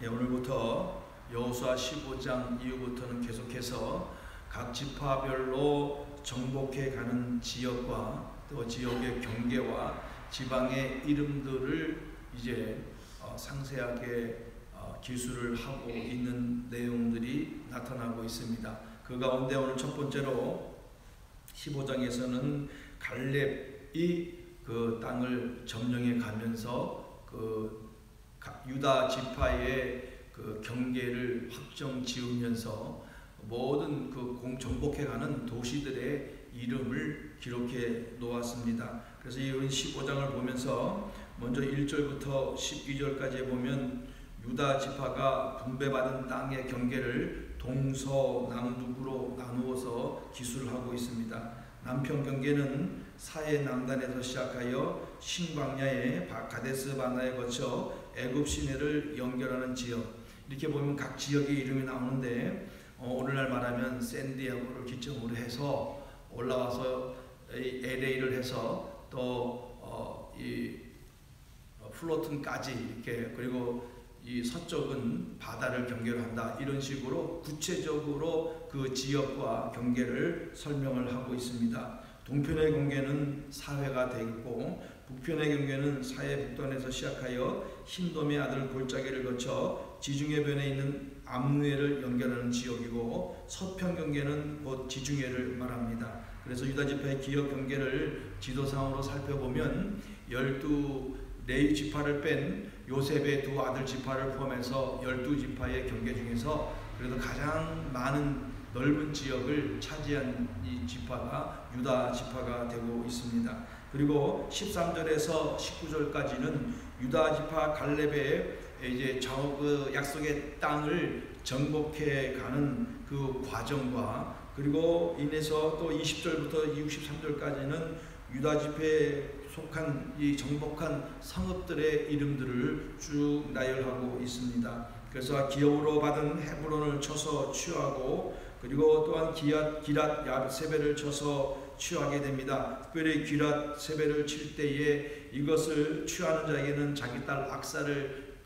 오늘부터 여호수아 15장 이후부터는 계속해서 각 지파별로 정복해 가는 지역과 또 지역의 경계와 지방의 이름들을 이제 상세하게 기술을 하고 있는 내용들이 나타나고 있습니다. 그 가운데 오늘 첫 번째로 15장에서는 갈렙이 그 땅을 점령해 가면서 그 유다 지파의 그 경계를 확정 지으면서 모든 그 정복해가는 도시들의 이름을 기록해 놓았습니다. 그래서 이 15장을 보면서 먼저 1절부터 12절까지 보면 유다 지파가 분배받은 땅의 경계를 동서남북으로 나누어서 기술하고 있습니다. 남편 경계는 사해 남단에서 시작하여 신광야의 가데스 바나에 거쳐 애굽 시내를 연결하는 지역, 이렇게 보면 각 지역의 이름이 나오는데 오늘날 말하면 샌디에고를 기점으로 해서 올라와서 LA를 해서 또 이 플로튼까지 이렇게, 그리고 이 서쪽은 바다를 경계로 한다, 이런 식으로 구체적으로 그 지역과 경계를 설명을 하고 있습니다. 동편의 경계는 사회가 되어 있고, 북편의 경계는 사해 북단에서 시작하여 힌돔의 아들 골짜기를 거쳐 지중해변에 있는 암누에를 연결하는 지역이고, 서편 경계는 곧 지중해를 말합니다. 그래서 유다 지파의 기업 경계를 지도상으로 살펴보면 12 레위 지파를 뺀 요셉의 두 아들 지파를 포함해서 12지파의 경계 중에서 그래도 가장 많은 넓은 지역을 차지한 이 지파가 유다 지파가 되고 있습니다. 그리고 13절에서 19절까지는 유다 지파 갈렙의 이제 그 약속의 땅을 정복해 가는 그 과정과, 그리고 인해서 또 20절부터 63절까지는 유다 지파에 속한 이 정복한 성읍들의 이름들을 쭉 나열하고 있습니다. 그래서 기업으로 받은 헤브론을 쳐서 취하고, 그리고 또한 기랏 야세벨을 쳐서 취하게 됩니다. 특별히 기랏 세벨을 칠 때에 이것을 취하는 자에게는 자기 딸 악사를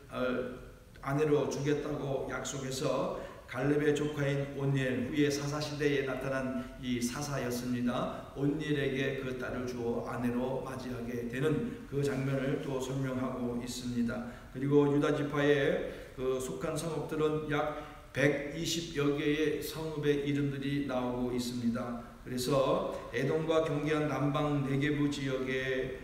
아내로 주겠다고 약속해서 갈렙의 조카인 온니엘, 후에 사사 시대에 나타난 이 사사였습니다. 온니엘에게 그 딸을 주어 아내로 맞이하게 되는 그 장면을 또 설명하고 있습니다. 그리고 유다 지파에 그 속한 성읍들은 약 120여 개의 성읍의 이름들이 나오고 있습니다. 그래서 에돔과 경계한 남방 네게부 지역에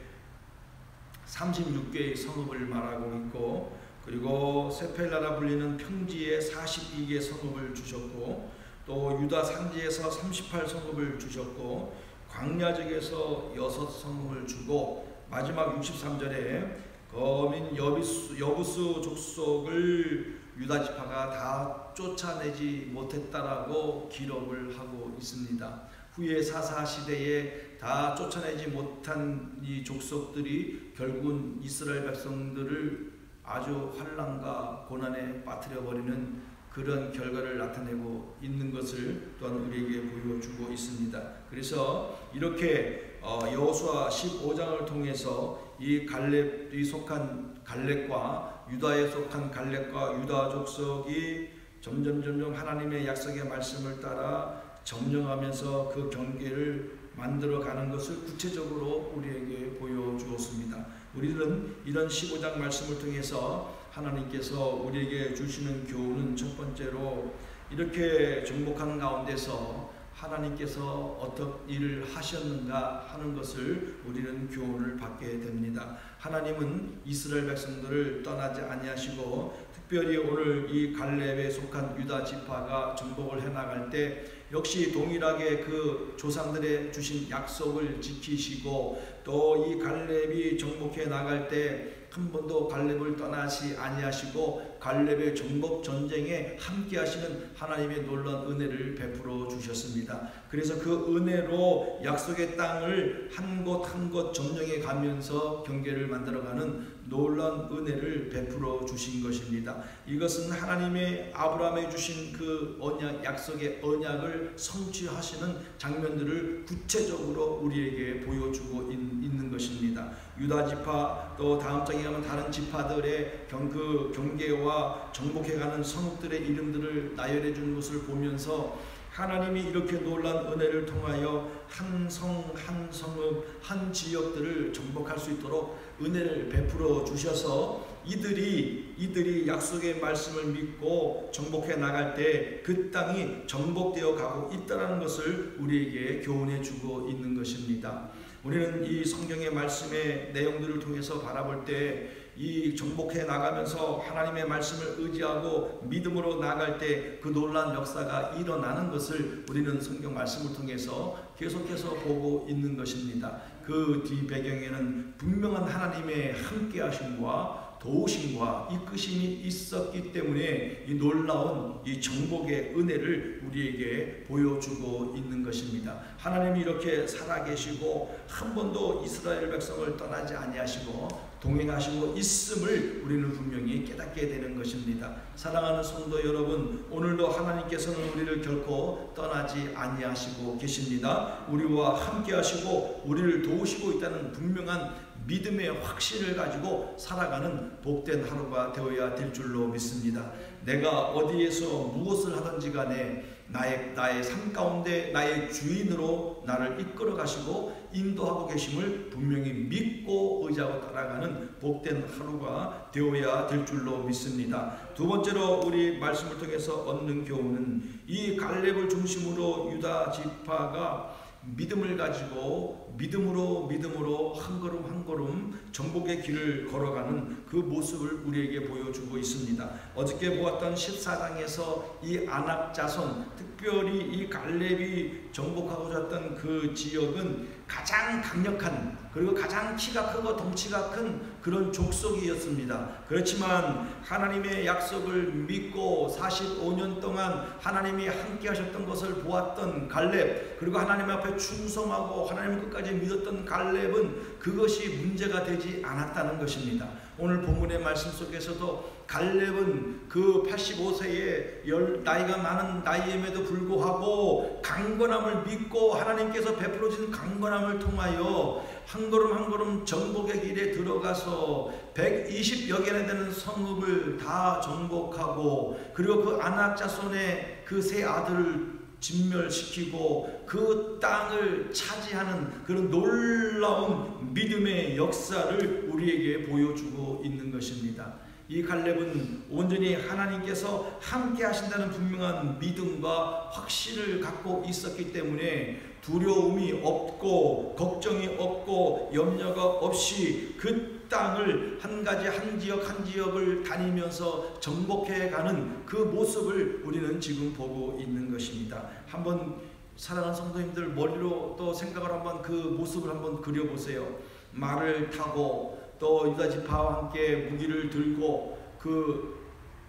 36개의 성읍을 말하고 있고, 그리고 세펠라라 불리는 평지에 42개 성읍을 주셨고, 또 유다 산지에서 38성읍을 주셨고, 광야지역에서 6성읍을 주고, 마지막 63절에 거민 여부수 족속을 유다 지파가 다 쫓아내지 못했다라고 기록을 하고 있습니다. 후에 사사 시대에 다 쫓아내지 못한 이 족속들이 결국은 이스라엘 백성들을 아주 환난과 고난에 빠뜨려 버리는 그런 결과를 나타내고 있는 것을 또한 우리에게 보여주고 있습니다. 그래서 이렇게 여호수아 15장을 통해서 이 갈렙이 속한 갈렙과 유다에 속한 갈렙과 유다 족속이 점점 하나님의 약속의 말씀을 따라 점령하면서 그 경계를 만들어가는 것을 구체적으로 우리에게 보여주었습니다. 우리들은 이런 15장 말씀을 통해서 하나님께서 우리에게 주시는 교훈은 첫 번째로, 이렇게 정복하는 가운데서 하나님께서 어떤 일을 하셨는가 하는 것을 우리는 교훈을 받게 됩니다. 하나님은 이스라엘 백성들을 떠나지 아니하시고, 특별히 오늘 이 갈렙에 속한 유다 지파가 정복을 해나갈 때 역시 동일하게 그 조상들의 주신 약속을 지키시고, 또 이 갈렙이 정복해 나갈 때 한 번도 갈렙을 떠나시 아니하시고 갈렙의 정복 전쟁에 함께 하시는 하나님의 놀라운 은혜를 베풀어 주셨습니다. 그래서 그 은혜로 약속의 땅을 한 곳 한 곳 점령해 가면서 경계를 만들어가는 놀라운 은혜를 베풀어 주신 것입니다. 이것은 하나님의 아브라함에 주신 그 언약, 약속의 언약을 성취하시는 장면들을 구체적으로 우리에게 보여주고 있는 것입니다. 유다 지파, 또 다음 장에 가면 다른 지파들의 그 경계와 정복해가는 성읍들의 이름들을 나열해 주는 것을 보면서 하나님이 이렇게 놀라운 은혜를 통하여 한 성, 한 성읍, 한 지역들을 정복할 수 있도록 은혜를 베풀어 주셔서 이들이 약속의 말씀을 믿고 정복해 나갈 때 그 땅이 정복되어 가고 있다는 것을 우리에게 교훈해 주고 있는 것입니다. 우리는 이 성경의 말씀의 내용들을 통해서 바라볼 때 이 정복해 나가면서 하나님의 말씀을 의지하고 믿음으로 나아갈 때 그 놀라운 역사가 일어나는 것을 우리는 성경 말씀을 통해서 계속해서 보고 있는 것입니다. 그 뒤 배경에는 분명한 하나님의 함께하심과 도우심과 이끄심이 있었기 때문에 이 놀라운 이 정복의 은혜를 우리에게 보여주고 있는 것입니다. 하나님이 이렇게 살아계시고 한 번도 이스라엘 백성을 떠나지 아니하시고 동행하시고 있음을 우리는 분명히 깨닫게 되는 것입니다. 사랑하는 성도 여러분, 오늘도 하나님께서는 우리를 결코 떠나지 아니하시고 계십니다. 우리와 함께 하시고 우리를 도우시고 있다는 분명한 믿음의 확신을 가지고 살아가는 복된 하루가 되어야 될 줄로 믿습니다. 내가 어디에서 무엇을 하든지 간에 나의 삶 가운데 나의 주인으로 나를 이끌어 가시고 인도하고 계심을 분명히 믿고 의지하고 따라가는 복된 하루가 되어야 될 줄로 믿습니다. 두 번째로 우리 말씀을 통해서 얻는 교훈은 이 갈렙을 중심으로 유다 지파가 믿음을 가지고 믿음으로 한 걸음 한 걸음 정복의 길을 걸어가는 그 모습을 우리에게 보여주고 있습니다. 어저께 보았던 14장에서 이 아낙 자손, 특별히 이 갈렙이 정복하고자 했던 그 지역은 가장 강력한, 그리고 가장 키가 크고 덩치가 큰 그런 족속이었습니다. 그렇지만 하나님의 약속을 믿고 45년 동안 하나님이 함께 하셨던 것을 보았던 갈렙, 그리고 하나님 앞에 충성하고 하나님을 끝까지 믿었던 갈렙은 그것이 문제가 되지 않았다는 것입니다. 오늘 본문의 말씀 속에서도 갈렙은 그 85세의 나이가 많은 나이임에도 불구하고 강건함을 믿고 하나님께서 베풀어 주신 강건함을 통하여 한 걸음 한 걸음 정복의 길에 들어가서 120여 개나 되는 성읍을 다 정복하고, 그리고 그 아낙 자손의 그 세 아들을 진멸시키고 그 땅을 차지하는 그런 놀라운 믿음의 역사를 우리에게 보여주고 있는 것입니다. 이 갈렙은 온전히 하나님께서 함께 하신다는 분명한 믿음과 확신을 갖고 있었기 때문에 두려움이 없고 걱정이 없고 염려가 없이 그 땅을 한 가지 한 지역 한 지역을 다니면서 정복해 가는 그 모습을 우리는 지금 보고 있는 것입니다. 한번 사랑하는 성도님들 머리로 또 생각을 한번 그 모습을 한번 그려보세요. 말을 타고 또 유다 지파와 함께 무기를 들고 그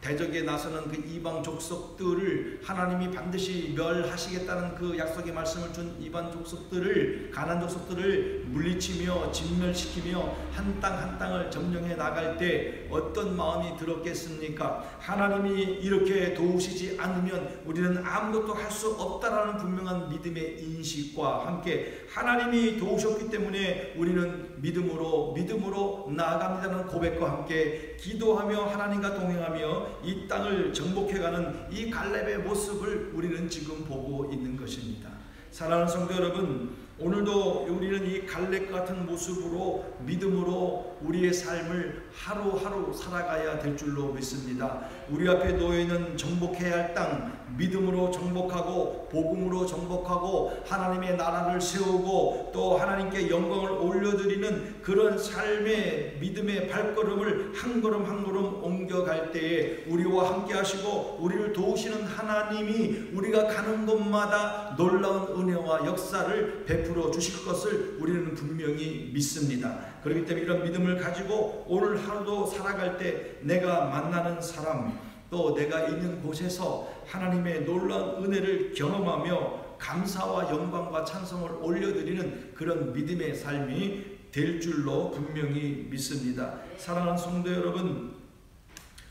대적에 나서는 그 이방 족속들을 하나님이 반드시 멸하시겠다는 그 약속의 말씀을 준 이방 족속들을, 가나안 족속들을 물리치며 진멸시키며 한 땅 한 땅을 점령해 나갈 때 어떤 마음이 들었겠습니까? 하나님이 이렇게 도우시지 않으면 우리는 아무것도 할 수 없다라는 분명한 믿음의 인식과 함께 하나님이 도우셨기 때문에 우리는 믿음으로 나아갑니다는 고백과 함께 기도하며 하나님과 동행하며 이 땅을 정복해가는 이 갈렙의 모습을 우리는 지금 보고 있는 것입니다. 사랑하는 성도 여러분, 오늘도 우리는 이 갈렙 같은 모습으로 믿음으로 우리의 삶을 하루하루 살아가야 될 줄로 믿습니다. 우리 앞에 놓여있는 정복해야 할 땅, 믿음으로 정복하고 복음으로 정복하고 하나님의 나라를 세우고 또 하나님께 영광을 올려드리는 그런 삶의 믿음의 발걸음을 한 걸음 한 걸음 옮겨갈 때에 우리와 함께 하시고 우리를 도우시는 하나님이 우리가 가는 곳마다 놀라운 은혜와 역사를 베풀어 주실 것을 우리는 분명히 믿습니다. 그렇기 때문에 이런 믿음을 가지고 오늘 하루도 살아갈 때 내가 만나는 사람, 또 내가 있는 곳에서 하나님의 놀라운 은혜를 경험하며 감사와 영광과 찬송을 올려드리는 그런 믿음의 삶이 될 줄로 분명히 믿습니다. 사랑하는 성도 여러분,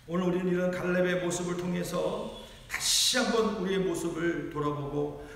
오늘 우리는 이런 갈렙의 모습을 통해서 다시 한번 우리의 모습을 돌아보고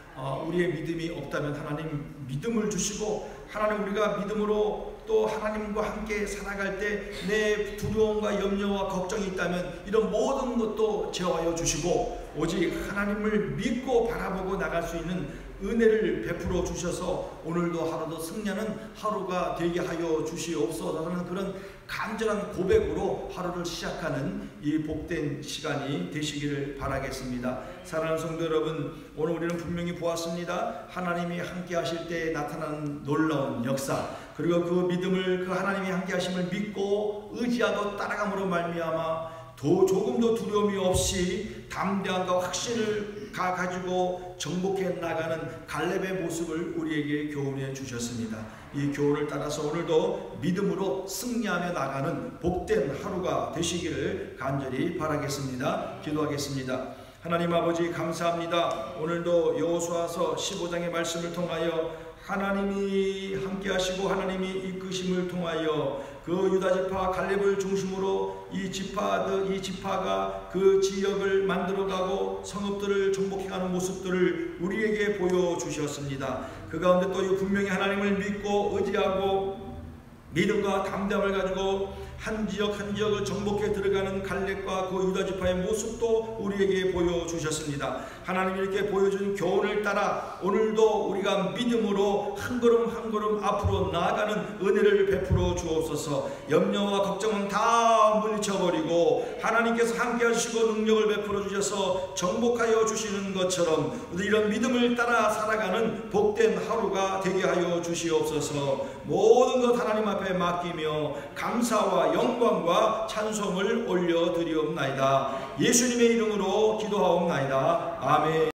우리의 믿음이 없다면 하나님 믿음을 주시고, 하나님 우리가 믿음으로 또 하나님과 함께 살아갈 때 내 두려움과 염려와 걱정이 있다면 이런 모든 것도 제어하여 주시고, 오직 하나님을 믿고 바라보고 나갈 수 있는 은혜를 베풀어 주셔서 오늘도 하루도 승리하는 하루가 되게 하여 주시옵소서 하는 그런 간절한 고백으로 하루를 시작하는 이 복된 시간이 되시기를 바라겠습니다. 사랑하는 성도 여러분, 오늘 우리는 분명히 보았습니다. 하나님이 함께 하실 때 나타나는 놀라운 역사, 그리고 그 믿음을, 그 하나님이 함께 하심을 믿고 의지하고 따라감으로 말미암아 조금도 두려움이 없이 담대함과 확신을 가지고 정복해 나가는 갈렙의 모습을 우리에게 교훈해 주셨습니다. 이 교훈을 따라서 오늘도 믿음으로 승리하며 나가는 복된 하루가 되시기를 간절히 바라겠습니다. 기도하겠습니다. 하나님 아버지 감사합니다. 오늘도 여호수아서 15장의 말씀을 통하여 하나님이 함께 하시고 하나님이 이끄심을 통하여 그 유다지파 갈렙을 중심으로 이 지파가 그 지역을 만들어가고 성읍들을 정복해가는 모습들을 우리에게 보여주셨습니다. 그 가운데 또 분명히 하나님을 믿고 의지하고 믿음과 담대함을 가지고 한 지역 한 지역을 정복해 들어가는 갈렙과 그 유다지파의 모습도 우리에게 보여주셨습니다. 하나님이 이렇게 보여준 교훈을 따라 오늘도 우리가 믿음으로 한 걸음 한 걸음 앞으로 나아가는 은혜를 베풀어 주옵소서. 염려와 걱정은 다 물리쳐버리고 하나님께서 함께 하시고 능력을 베풀어 주셔서 정복하여 주시는 것처럼 이런 믿음을 따라 살아가는 복된 하루가 되게 하여 주시옵소서. 모든 것 하나님 앞에 맡기며 감사와 영광과 찬송을 올려드리옵나이다. 예수님의 이름으로 기도하옵나이다. 아멘.